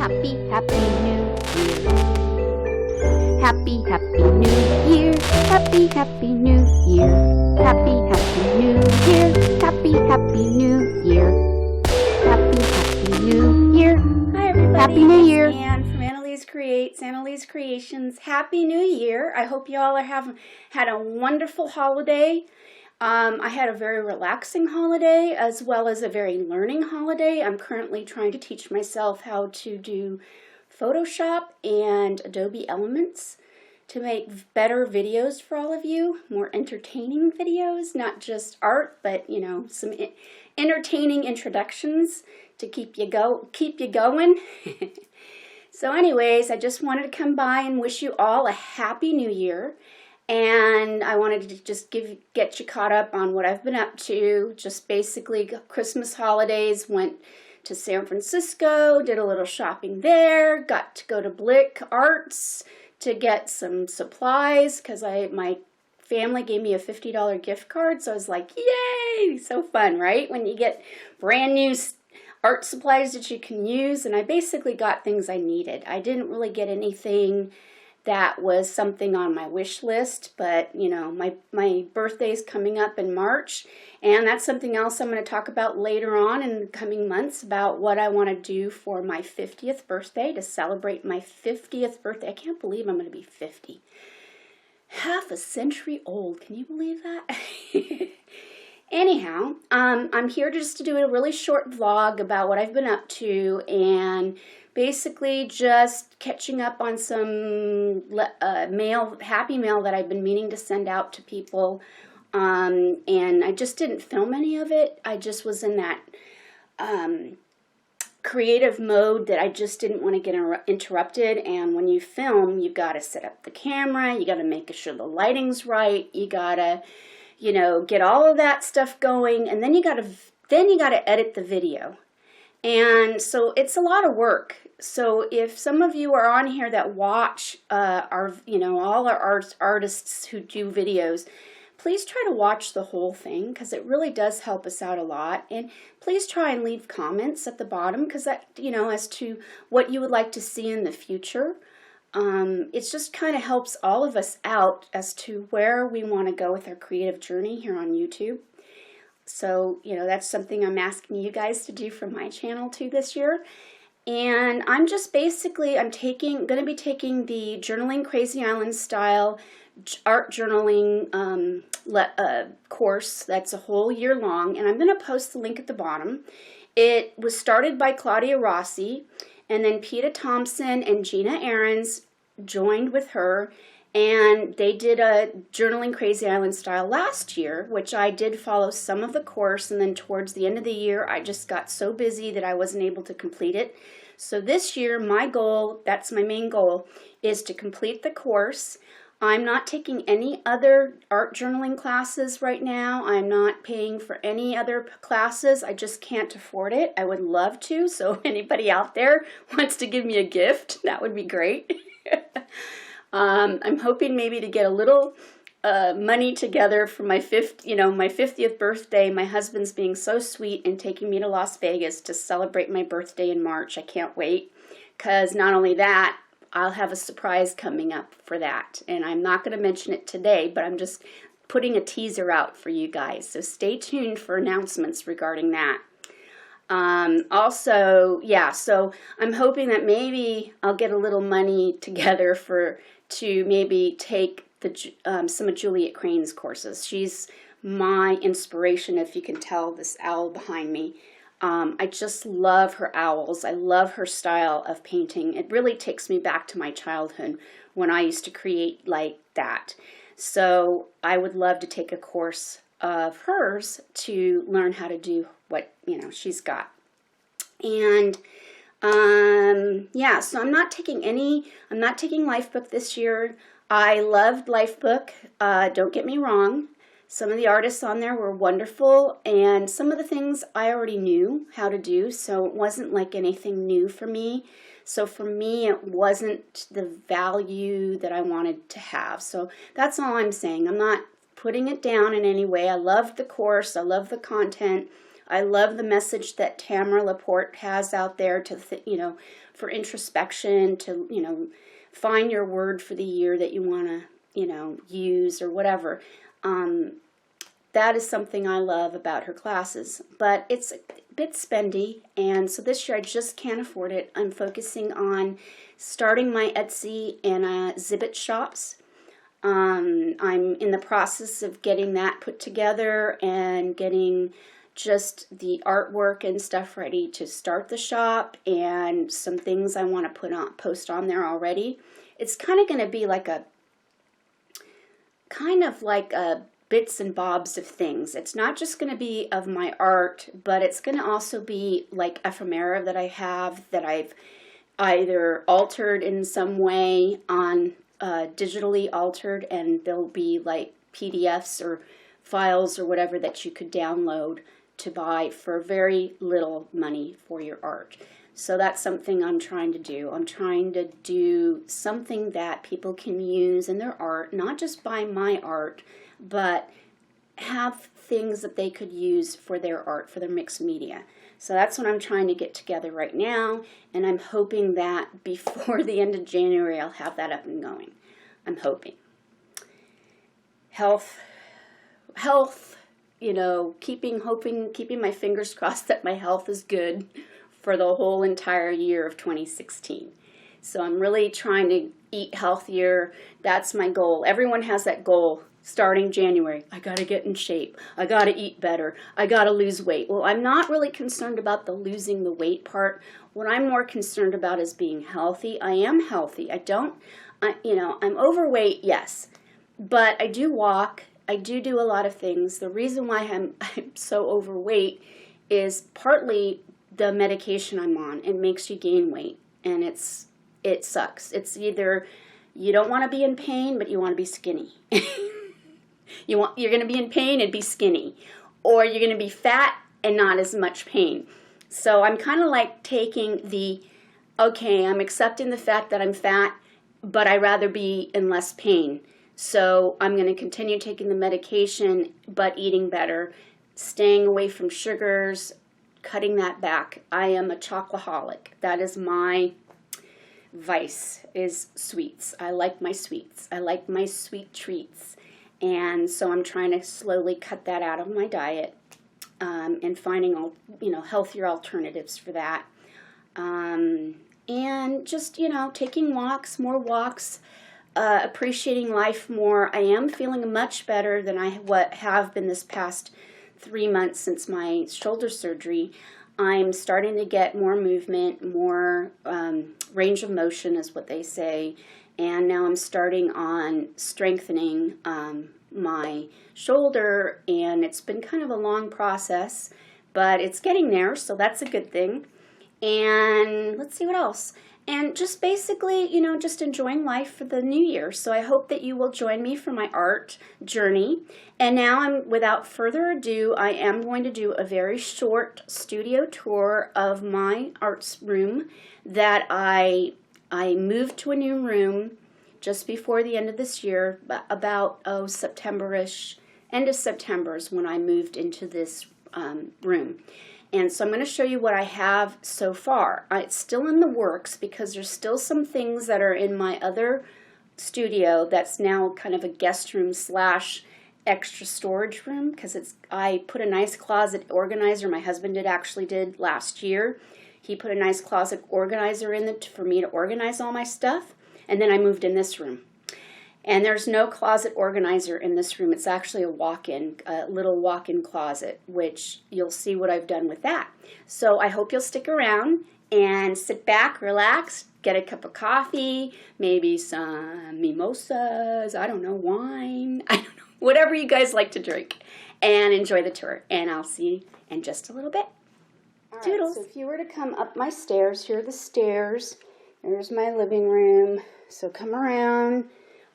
Happy, happy new year. Happy, happy new year. Happy, happy new year. Happy, happy new year. Happy, happy new year. Happy, happy new year. Hi everybody, Happy New Year. It's Ann from Annalise Creations. Happy New Year. I hope you all have had a wonderful holiday. I had a very relaxing holiday as well as a very learning holiday. I'm currently trying to teach myself how to do Photoshop and Adobe Elements to make better videos for all of you, more entertaining videos, not just art, but you know, some entertaining introductions to keep you going. So anyways, I just wanted to come by and wish you all a happy new year. And I wanted to just get you caught up on what I've been up to. Just basically Christmas holidays, went to San Francisco, did a little shopping there, got to go to Blick Arts to get some supplies because my family gave me a $50 gift card. So I was like, yay, so fun, right? When you get brand new art supplies that you can use. And I basically got things I needed. I didn't really get anything that was something on my wish list, but you know, my birthday's coming up in March, and that's something else I'm going to talk about later on in the coming months about what I want to do for my 50th birthday to celebrate my 50th birthday. I can't believe I'm going to be 50. Half a century old. Can you believe that? Anyhow, I'm here just to do a really short vlog about what I've been up to and basically just catching up on some happy mail that I've been meaning to send out to people. And I just didn't film any of it. I just was in that creative mode that I just didn't want to get interrupted. And when you film, you've got to set up the camera. You got to make sure the lighting's right. You got to, you know, get all of that stuff going. And then you got to edit the video. And so it's a lot of work. So if some of you are on here that watch all our artists who do videos, please try to watch the whole thing because it really does help us out a lot. And please try and leave comments at the bottom because that, you know, as to what you would like to see in the future. It just kind of helps all of us out as to where we want to go with our creative journey here on YouTube. So, you know, that's something I'm asking you guys to do for my channel too this year. And I'm just basically, going to be taking the Journaling Crazy Island style art journaling course that's a whole year long. And I'm going to post the link at the bottom. It was started by Claudia Rossi, and then Peta Thompson and Gina Ahrens joined with her. And they did a Journaling Crazy Island style last year, which I did follow some of the course, and then towards the end of the year, I just got so busy that I wasn't able to complete it. So this year, my goal, that's my main goal, is to complete the course. I'm not taking any other art journaling classes right now. I'm not paying for any other classes. I just can't afford it. I would love to, so anybody out there wants to give me a gift, that would be great. I'm hoping maybe to get a little money together for my 50th birthday. My husband's being so sweet and taking me to Las Vegas to celebrate my birthday in March. I can't wait because not only that, I'll have a surprise coming up for that. And I'm not going to mention it today, but I'm just putting a teaser out for you guys. So stay tuned for announcements regarding that. So I'm hoping that maybe I'll get a little money together to maybe take some of Juliet Crane's courses. She's my inspiration, if you can tell this owl behind me. I just love her owls. I love her style of painting. It really takes me back to my childhood when I used to create like that. So I would love to take a course of hers to learn how to do what, you know, she's got. And so I'm not taking Lifebook this year. I loved Lifebook, don't get me wrong. Some of the artists on there were wonderful, and some of the things I already knew how to do, so it wasn't like anything new for me. So for me, it wasn't the value that I wanted to have. So that's all I'm saying. I'm not putting it down in any way. I loved the course. I love the content. I love the message that Tamara Laporte has out there to, for introspection, to, find your word for the year that you want to, use or whatever. That is something I love about her classes, but it's a bit spendy, and so this year I just can't afford it. I'm focusing on starting my Etsy and Zibbit shops. I'm in the process of getting that put together and getting just the artwork and stuff ready to start the shop, and some things I want to post on there already. It's kind of going to be like a bits and bobs of things. It's not just going to be of my art, but it's going to also be like ephemera that I have that I've either altered in some way on digitally altered, and there'll be like PDFs or files or whatever that you could download to buy for very little money for your art. So that's something I'm trying to do. I'm trying to do something that people can use in their art, not just buy my art, but have things that they could use for their art, for their mixed media. So that's what I'm trying to get together right now, and I'm hoping that before the end of January I'll have that up and going. I'm hoping. Health, keeping my fingers crossed that my health is good for the whole entire year of 2016. So I'm really trying to eat healthier. That's my goal. Everyone has that goal starting January. I got to get in shape. I got to eat better. I got to lose weight. Well, I'm not really concerned about the losing the weight part. What I'm more concerned about is being healthy. I am healthy. I'm overweight, yes, but I do walk. I do a lot of things. The reason why I'm so overweight is partly the medication I'm on. It makes you gain weight, and it sucks. It's either you don't want to be in pain, but you want to be skinny. You're going to be in pain and be skinny, or you're going to be fat and not as much pain. So I'm kind of like taking okay, I'm accepting the fact that I'm fat, but I'd rather be in less pain. So I'm going to continue taking the medication, but eating better, staying away from sugars, cutting that back. I am a chocoholic. That is my vice, is sweets. I like my sweets. I like my sweet treats. And so I'm trying to slowly cut that out of my diet, and finding healthier alternatives for that. And just, taking walks, more walks, appreciating life more. I am feeling much better than I have been this past 3 months since my shoulder surgery. I'm starting to get more movement, more range of motion is what they say. And now I'm starting on strengthening my shoulder, and it's been kind of a long process, but it's getting there, so that's a good thing. And let's see what else. And just basically, just enjoying life for the new year. So I hope that you will join me for my art journey. And now without further ado, I am going to do a very short studio tour of my arts room that I moved to a new room just before the end of this year, about September-ish. End of September is when I moved into this room. And so I'm going to show you what I have so far. It's still in the works because there's still some things that are in my other studio that's now kind of a guest room / extra storage room, because I put a nice closet organizer. My husband did last year. He put a nice closet organizer in it for me to organize all my stuff, and then I moved in this room. And there's no closet organizer in this room. It's actually a little walk-in closet, which you'll see what I've done with that. So I hope you'll stick around and sit back, relax, get a cup of coffee, maybe some mimosas, I don't know, wine, I don't know, whatever you guys like to drink, and enjoy the tour. And I'll see you in just a little bit. All Toodles. Right, so if you were to come up my stairs, here are the stairs. There's my living room. So come around.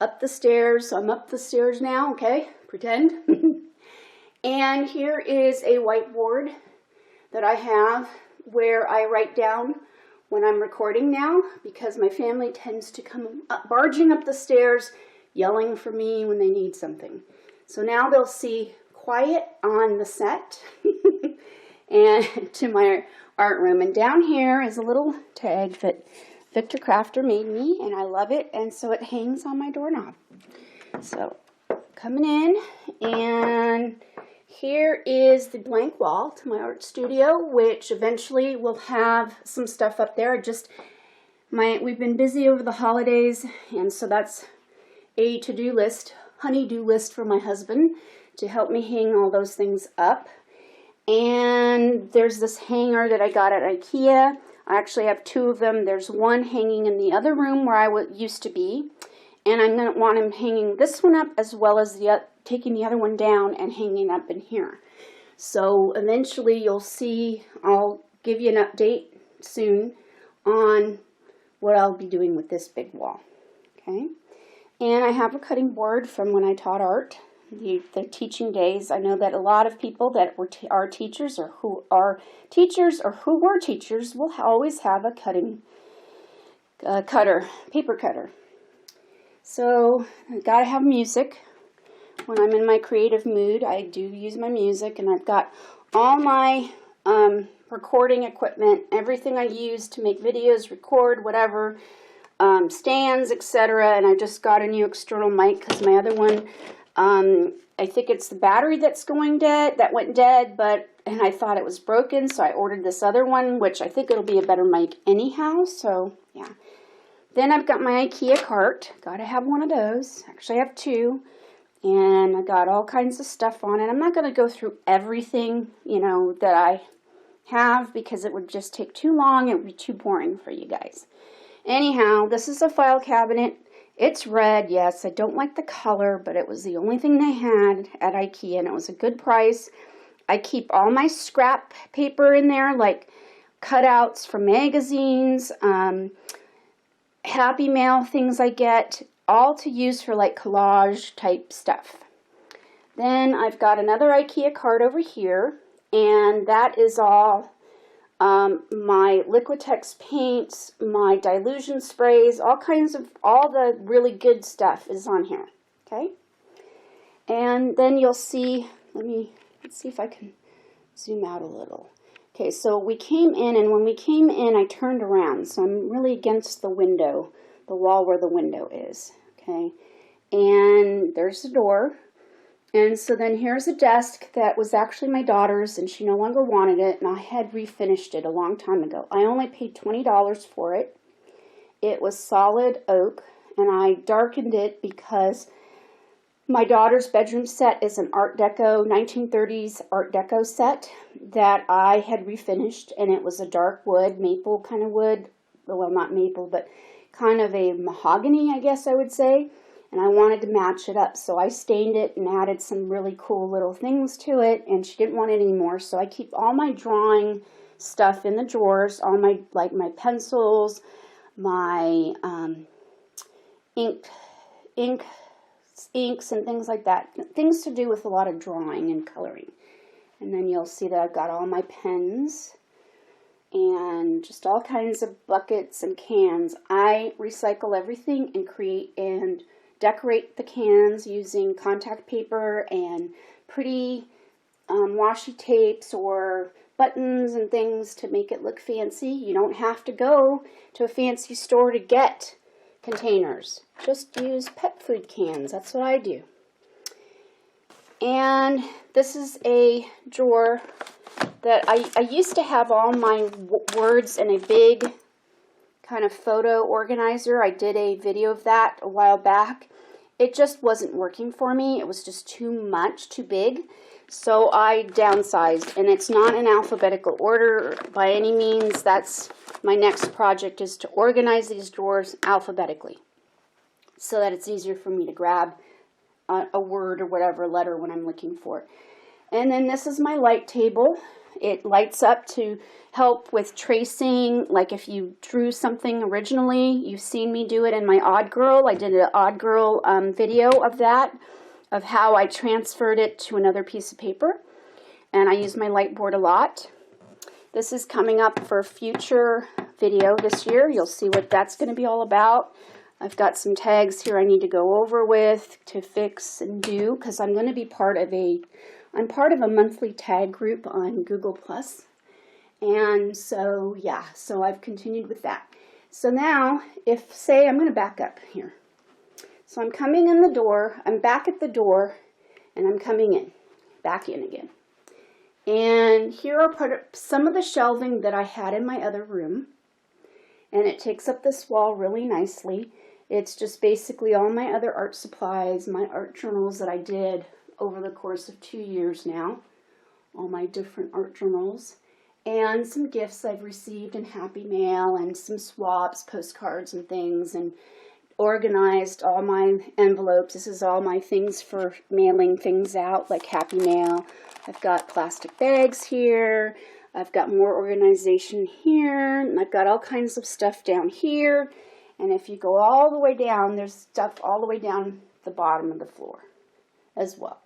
Up the stairs. So I'm up the stairs now, okay? Pretend. And here is a whiteboard that I have where I write down when I'm recording now, because my family tends to come barging up the stairs yelling for me when they need something. So now they'll see quiet on the set and to my art room. And down here is a little tag that Victor Crafter made me, and I love it, and so it hangs on my doorknob. So coming in, and here is the blank wall to my art studio, which eventually will have some stuff up there. We've been busy over the holidays, and so that's a to-do list, honey-do list for my husband to help me hang all those things up. And there's this hanger that I got at IKEA. I actually have two of them. There's one hanging in the other room where I used to be, and I'm going to want him hanging this one up as well as taking the other one down and hanging up in here. So eventually you'll see, I'll give you an update soon on what I'll be doing with this big wall. Okay, and I have a cutting board from when I taught art, the teaching days. I know that a lot of people that are teachers or who were teachers will always have a paper cutter. So I gotta have music. When I'm in my creative mood, I do use my music, and I've got all my recording equipment, everything I use to make videos, record, whatever, stands, etc. And I just got a new external mic because my other one, I think it's the battery that went dead, and I thought it was broken, so I ordered this other one, which I think it'll be a better mic anyhow, so yeah. Then I've got my IKEA cart. Gotta have one of those. Actually, I have two, and I got all kinds of stuff on it. I'm not gonna go through everything, that I have, because it would just take too long. It would be too boring for you guys. Anyhow, this is a file cabinet. It's red, yes. I don't like the color, but it was the only thing they had at IKEA, and it was a good price. I keep all my scrap paper in there, like cutouts from magazines, Happy Mail things I get, all to use for like collage type stuff. Then I've got another IKEA cart over here, and that is all my Liquitex paints, my dilution sprays, all the really good stuff is on here, okay? And then you'll see, let's see if I can zoom out a little. Okay, so we came in, and when we came in, I turned around, so I'm really against the window, the wall where the window is, okay? And there's the door. And so then here's a desk that was actually my daughter's, and she no longer wanted it, and I had refinished it a long time ago. I only paid $20 for it. It was solid oak, and I darkened it because my daughter's bedroom set is an Art Deco, 1930s Art Deco set that I had refinished, and it was a dark wood, maple kind of wood. Well, not maple, but kind of a mahogany, I guess I would say. And I wanted to match it up, so I stained it and added some really cool little things to it, and she didn't want it anymore, so I keep all my drawing stuff in the drawers, all my, like my pencils, my inks and things like that, things to do with a lot of drawing and coloring. And then you'll see that I've got all my pens and just all kinds of buckets and cans. I recycle everything and create and decorate the cans using contact paper and pretty washi tapes or buttons and things to make it look fancy. You don't have to go to a fancy store to get containers. Just use pet food cans. That's what I do. And this is a drawer that I used to have all my words in a big kind of photo organizer. I did a video of that a while back. It just wasn't working for me. It was just too much, too big. So I downsized, and it's not in alphabetical order by any means. That's my next project, is to organize these drawers alphabetically so that it's easier for me to grab a word or whatever letter when I'm looking for it. And then this is my light table. It lights up to help with tracing, like if you drew something originally. You've seen me do it in my Odd Girl. I did an Odd Girl video of that, of how I transferred it to another piece of paper. And I use my light board a lot. This is coming up for a future video this year. You'll see what that's going to be all about. I've got some tags here I need to go over with to fix and do, because I'm going to be part of a I'm part of a monthly tag group on Google Plus. And so, yeah, so I've continued with that. So now, if, say, I'm going to back up here. So I'm coming in the door, I'm back at the door, and I'm coming in, back in again. And here are some of the shelving that I had in my other room. And it takes up this wall really nicely. It's just basically all my other art supplies, my art journals that I did over the course of 2 years now. All my different art journals. And some gifts I've received in Happy Mail, and some swaps, postcards and things, and organized all my envelopes. This is all my things for mailing things out, like Happy Mail. I've got plastic bags here. I've got more organization here. And I've got all kinds of stuff down here. And if you go all the way down, there's stuff all the way down the bottom of the floor as well.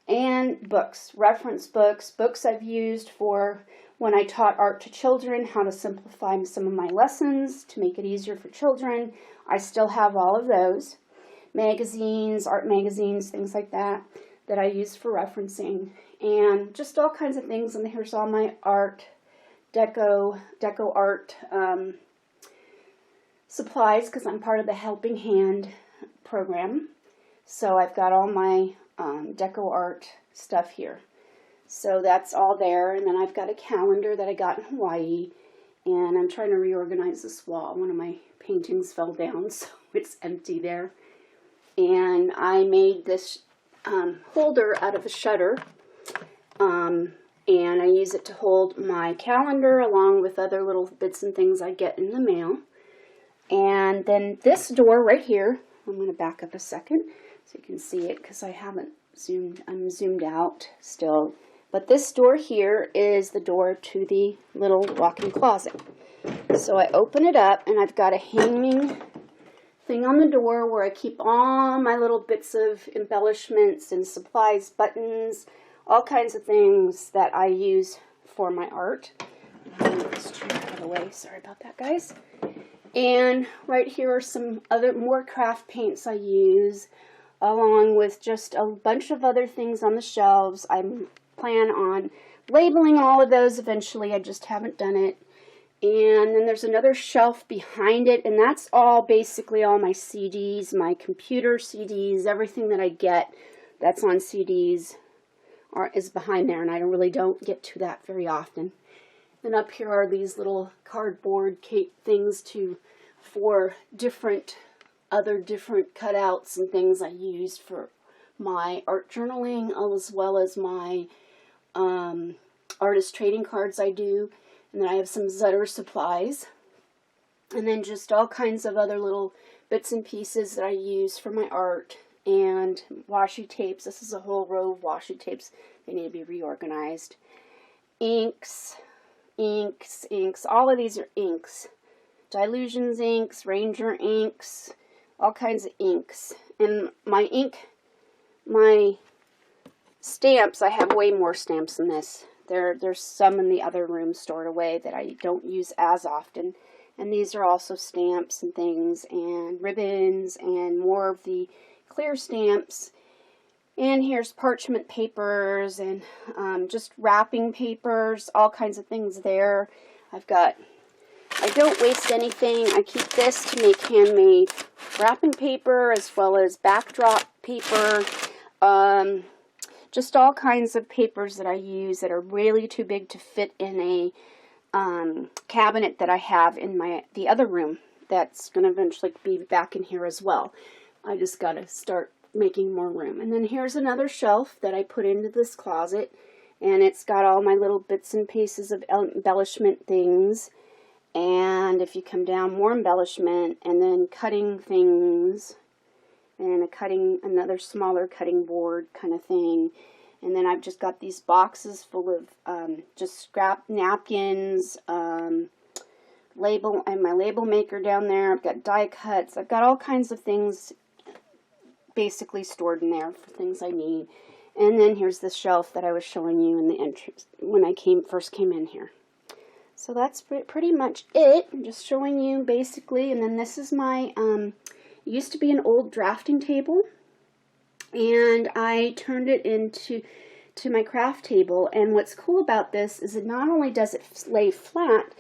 And books, reference books, books I've used for when I taught art to children, how to simplify some of my lessons to make it easier for children. I still have all of those. Magazines, art magazines, things like that, that I use for referencing. And just all kinds of things. And here's all my art, deco art supplies, because I'm part of the Helping Hand program. So I've got all my deco art stuff here. So that's all there. And then I've got a calendar that I got in Hawaii. And I'm trying to reorganize this wall. One of my paintings fell down, so it's empty there. And I made this holder out of a shutter. And I use it to hold my calendar along with other little bits and things I get in the mail. And then this door right here, I'm going to back up a second so you can see it, because I haven't zoomed, I'm zoomed out still. But this door here is the door to the little walk-in closet. So I open it up, and I've got a hanging thing on the door where I keep all my little bits of embellishments and supplies, buttons, all kinds of things that I use for my art. Move this chair out of the way. Sorry about that, guys. And right here are some more craft paints I use, along with just a bunch of other things on the shelves. I plan on labeling all of those eventually. I just haven't done it. And then there's another shelf behind it, and that's all basically all my CDs, my computer CDs, everything that I get that's on CDs is behind there, and I really don't get to that very often. And up here are these little cardboard things for other different cutouts and things I used for my art journaling, as well as my artist trading cards I do. And then I have some Zutter supplies. And then just all kinds of other little bits and pieces that I use for my art. And washi tapes. This is a whole row of washi tapes. They need to be reorganized. Inks. All of these are inks. Dilutions inks, Ranger inks, all kinds of inks. And my stamps, I have way more stamps than this. There's some in the other room stored away that I don't use as often. And these are also stamps and things, and ribbons, and more of the clear stamps. And here's parchment papers, and just wrapping papers, all kinds of things there. I don't waste anything. I keep this to make handmade wrapping paper, as well as backdrop paper. Just all kinds of papers that I use that are really too big to fit in a cabinet that I have in the other room. That's going to eventually be back in here as well. I just got to start making more room. And then here's another shelf that I put into this closet, and it's got all my little bits and pieces of embellishment things. And if you come down, more embellishment, and then cutting things, and another smaller cutting board kind of thing. And then I've just got these boxes full of just scrap napkins, and my label maker down there. I've got die cuts. I've got all kinds of things basically stored in there for things I need. And then here's the shelf that I was showing you in the entrance when I first came in here. So that's pretty much it. I'm just showing you basically. And then this is my, it used to be an old drafting table, and I turned it into to my craft table. And what's cool about this is it not only does it lay flat,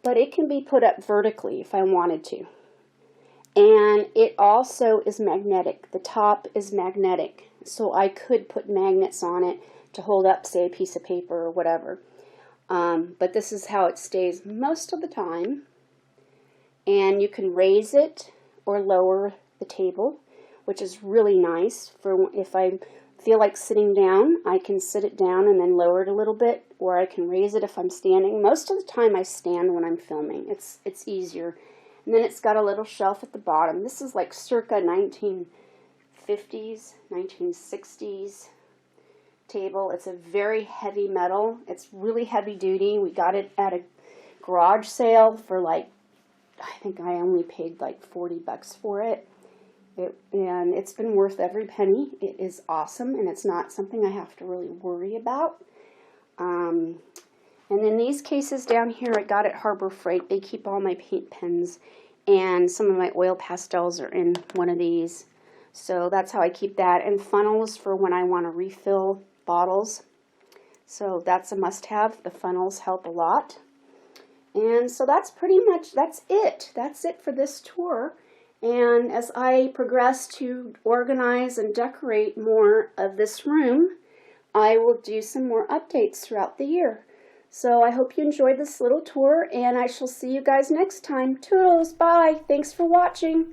but it can be put up vertically if I wanted to. And it also is magnetic. The top is magnetic, so I could put magnets on it to hold up, say, a piece of paper or whatever. But this is how it stays most of the time. And you can raise it or lower the table, which is really nice for if I feel like sitting down. I can sit it down and then lower it a little bit, or I can raise it if I'm standing. Most of the time I stand when I'm filming. It's easier. And then it's got a little shelf at the bottom. This is like circa 1950s, 1960s table. It's a very heavy metal. It's really heavy duty. We got it at a garage sale for like, I think I only paid like 40 bucks for it. And it's been worth every penny. It is awesome, and it's not something I have to really worry about. And then these cases down here, I got at Harbor Freight. They keep all my paint pens, and some of my oil pastels are in one of these. So that's how I keep that. And funnels for when I want to refill bottles. So that's a must-have. The funnels help a lot. And so that's pretty much, that's it. That's it for this tour. And as I progress to organize and decorate more of this room, I will do some more updates throughout the year. So I hope you enjoyed this little tour, and I shall see you guys next time. Toodles, bye. Thanks for watching.